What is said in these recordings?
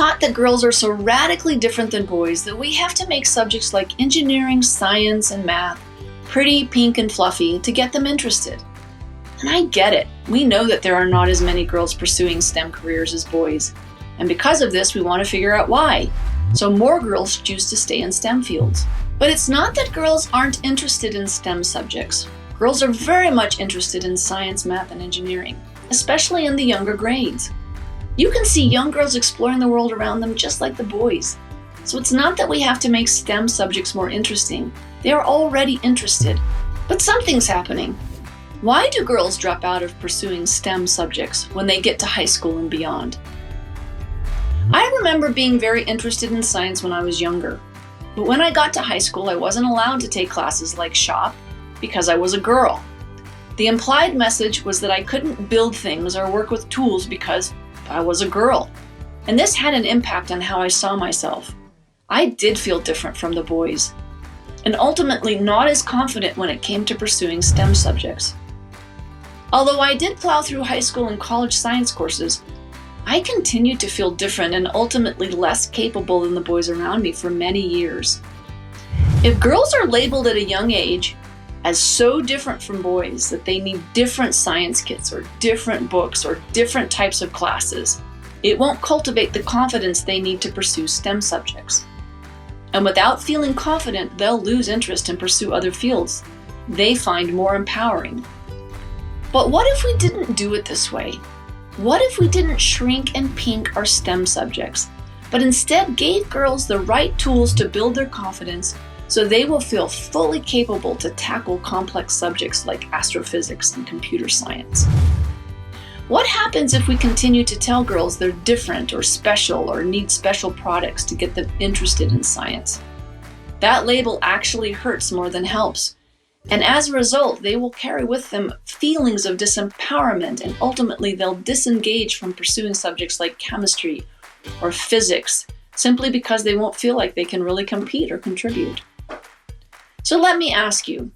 taught that girls are so radically different than boys that we have to make subjects like engineering, science, and math pretty, pink, and fluffy to get them interested. And I get it. We know that there are not as many girls pursuing STEM careers as boys. And because of this, we want to figure out why. So more girls choose to stay in STEM fields. But it's not that girls aren't interested in STEM subjects. Girls are very much interested in science, math, and engineering, especially in the younger grades. You can see young girls exploring the world around them just like the boys. So it's not that we have to make STEM subjects more interesting. They are already interested. But something's happening. Why do girls drop out of pursuing STEM subjects when they get to high school and beyond? I remember being very interested in science when I was younger. But when I got to high school, I wasn't allowed to take classes like shop because I was a girl. The implied message was that I couldn't build things or work with tools because I was a girl. And this had an impact on how I saw myself. I did feel different from the boys, and ultimately not as confident when it came to pursuing STEM subjects. Although I did plow through high school and college science courses, I continued to feel different and ultimately less capable than the boys around me for many years. If girls are labeled at a young age as so different from boys that they need different science kits or different books or different types of classes, it won't cultivate the confidence they need to pursue STEM subjects. And without feeling confident, they'll lose interest and pursue other fields they find more empowering. But what if we didn't do it this way? What if we didn't shrink and pink our STEM subjects, but instead gave girls the right tools to build their confidence so they will feel fully capable to tackle complex subjects like astrophysics and computer science? What happens if we continue to tell girls they're different or special or need special products to get them interested in science? That label actually hurts more than helps. And as a result, they will carry with them feelings of disempowerment, and ultimately they'll disengage from pursuing subjects like chemistry or physics simply because they won't feel like they can really compete or contribute. So let me ask you,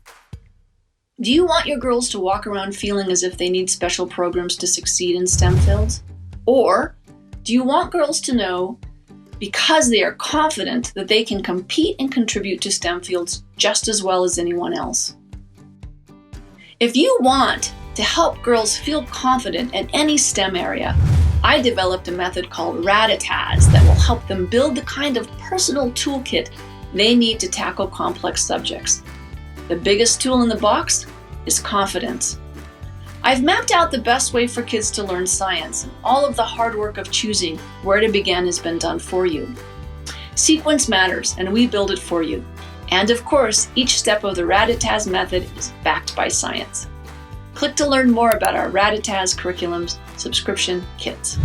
do you want your girls to walk around feeling as if they need special programs to succeed in STEM fields? Or do you want girls to know, because they are confident, that they can compete and contribute to STEM fields just as well as anyone else? If you want to help girls feel confident in any STEM area, I developed a method called Rad-a-Taz that will help them build the kind of personal toolkit they need to tackle complex subjects. The biggest tool in the box is confidence. I've mapped out the best way for kids to learn science, and all of the hard work of choosing where to begin has been done for you. Sequence matters, and we build it for you. And of course, each step of the Rad-a-Taz method is backed by science. Click to learn more about our Rad-a-Taz curriculum's subscription kits.